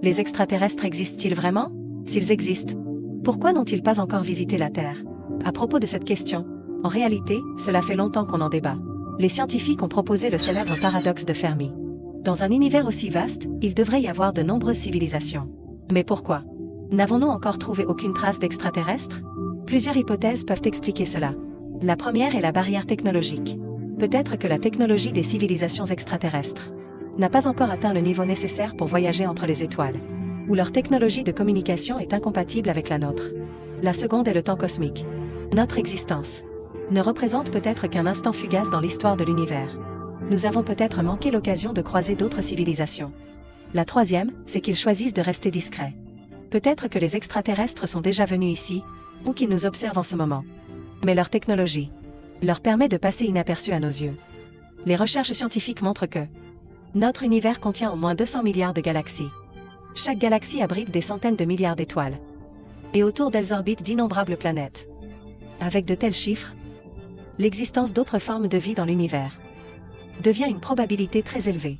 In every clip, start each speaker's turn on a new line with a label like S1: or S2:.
S1: Les extraterrestres existent-ils vraiment? S'ils existent, pourquoi n'ont-ils pas encore visité la Terre? À propos de cette question, en réalité, cela fait longtemps qu'on en débat. Les scientifiques ont proposé le célèbre paradoxe de Fermi. Dans un univers aussi vaste, il devrait y avoir de nombreuses civilisations. Mais pourquoi? N'avons-nous encore trouvé aucune trace d'extraterrestres? Plusieurs hypothèses peuvent expliquer cela. La première est la barrière technologique. Peut-être que la technologie des civilisations extraterrestres n'a pas encore atteint le niveau nécessaire pour voyager entre les étoiles, ou leur technologie de communication est incompatible avec la nôtre. La seconde est le temps cosmique. Notre existence ne représente peut-être qu'un instant fugace dans l'histoire de l'univers. Nous avons peut-être manqué l'occasion de croiser d'autres civilisations. La troisième, c'est qu'ils choisissent de rester discrets. Peut-être que les extraterrestres sont déjà venus ici, ou qu'ils nous observent en ce moment. Mais leur technologie leur permet de passer inaperçus à nos yeux. Les recherches scientifiques montrent que notre univers contient au moins 200 milliards de galaxies. Chaque galaxie abrite des centaines de milliards d'étoiles. Et autour d'elles orbitent d'innombrables planètes. Avec de tels chiffres, l'existence d'autres formes de vie dans l'univers devient une probabilité très élevée.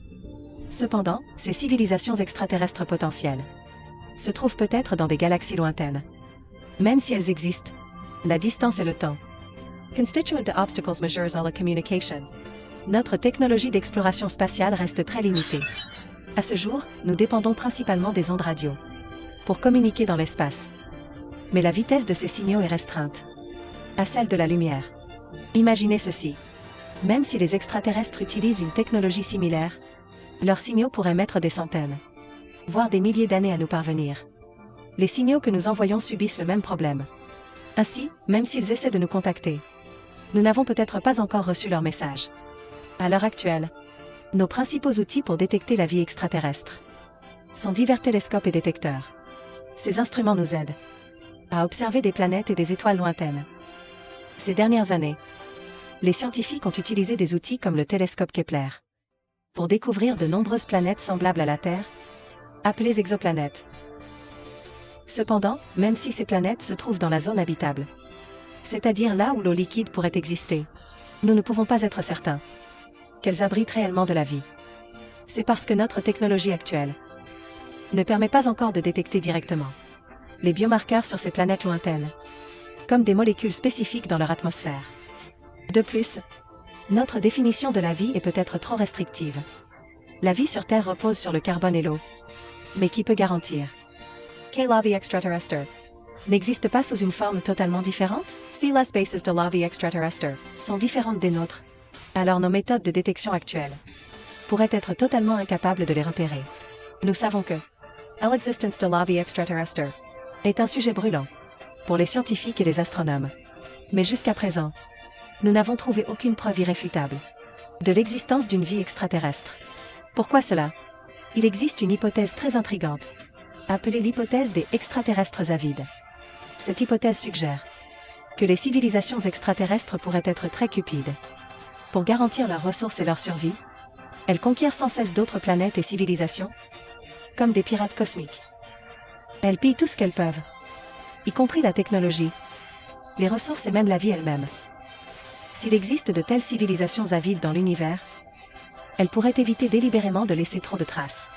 S1: Cependant, ces civilisations extraterrestres potentielles se trouvent peut-être dans des galaxies lointaines. Même si elles existent, la distance et le temps constituent obstacles majeurs à la communication. Notre technologie d'exploration spatiale reste très limitée. À ce jour, nous dépendons principalement des ondes radio pour communiquer dans l'espace. Mais la vitesse de ces signaux est restreinte à celle de la lumière. Imaginez ceci. Même si les extraterrestres utilisent une technologie similaire, leurs signaux pourraient mettre des centaines, voire des milliers d'années à nous parvenir. Les signaux que nous envoyons subissent le même problème. Ainsi, même s'ils essaient de nous contacter, nous n'avons peut-être pas encore reçu leur message. À l'heure actuelle, nos principaux outils pour détecter la vie extraterrestre sont divers télescopes et détecteurs. Ces instruments nous aident à observer des planètes et des étoiles lointaines. Ces dernières années, les scientifiques ont utilisé des outils comme le télescope Kepler pour découvrir de nombreuses planètes semblables à la Terre, appelées exoplanètes. Cependant, même si ces planètes se trouvent dans la zone habitable, c'est-à-dire là où l'eau liquide pourrait exister, nous ne pouvons pas être certains qu'elles abritent réellement de la vie. C'est parce que notre technologie actuelle ne permet pas encore de détecter directement les biomarqueurs sur ces planètes lointaines, comme des molécules spécifiques dans leur atmosphère. De plus, notre définition de la vie est peut-être trop restrictive. La vie sur Terre repose sur le carbone et l'eau. Mais qui peut garantir que la vie extraterrestre n'existe pas sous une forme totalement différente? Si les bases de la vie extraterrestre sont différentes des nôtres, alors nos méthodes de détection actuelles pourraient être totalement incapables de les repérer. Nous savons que l'existence de la vie extraterrestre est un sujet brûlant pour les scientifiques et les astronomes. Mais jusqu'à présent, nous n'avons trouvé aucune preuve irréfutable de l'existence d'une vie extraterrestre. Pourquoi cela? Il existe une hypothèse très intrigante, appelée l'hypothèse des extraterrestres avides. Cette hypothèse suggère que les civilisations extraterrestres pourraient être très cupides. Pour garantir leurs ressources et leur survie, elles conquièrent sans cesse d'autres planètes et civilisations, comme des pirates cosmiques. Elles pillent tout ce qu'elles peuvent, y compris la technologie, les ressources et même la vie elle-même. S'il existe de telles civilisations avides dans l'univers, elles pourraient éviter délibérément de laisser trop de traces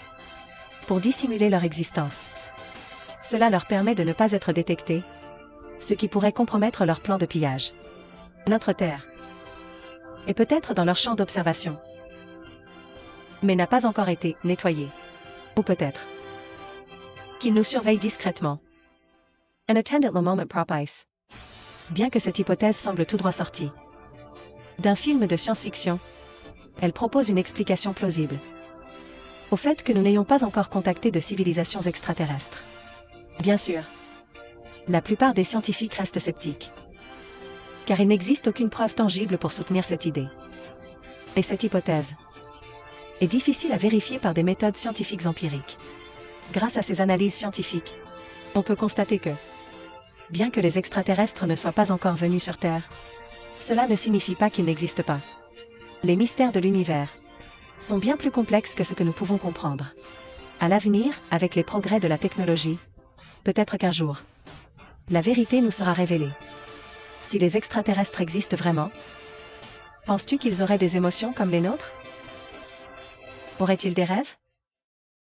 S1: pour dissimuler leur existence. Cela leur permet de ne pas être détectées, ce qui pourrait compromettre leur plan de pillage. Notre Terre est peut-être dans leur champ d'observation, mais n'a pas encore été nettoyée. Ou peut-être qu'ils nous surveillent discrètement and attend at le moment propice. Bien que cette hypothèse semble tout droit sortie d'un film de science-fiction, elle propose une explication plausible au fait que nous n'ayons pas encore contacté de civilisations extraterrestres. Bien sûr, la plupart des scientifiques restent sceptiques, car il n'existe aucune preuve tangible pour soutenir cette idée. Et cette hypothèse est difficile à vérifier par des méthodes scientifiques empiriques. Grâce à ces analyses scientifiques, on peut constater que, bien que les extraterrestres ne soient pas encore venus sur Terre, cela ne signifie pas qu'ils n'existent pas. Les mystères de l'univers sont bien plus complexes que ce que nous pouvons comprendre. À l'avenir, avec les progrès de la technologie, peut-être qu'un jour, la vérité nous sera révélée. Si les extraterrestres existent vraiment, penses-tu qu'ils auraient des émotions comme les nôtres? Auraient-ils des rêves?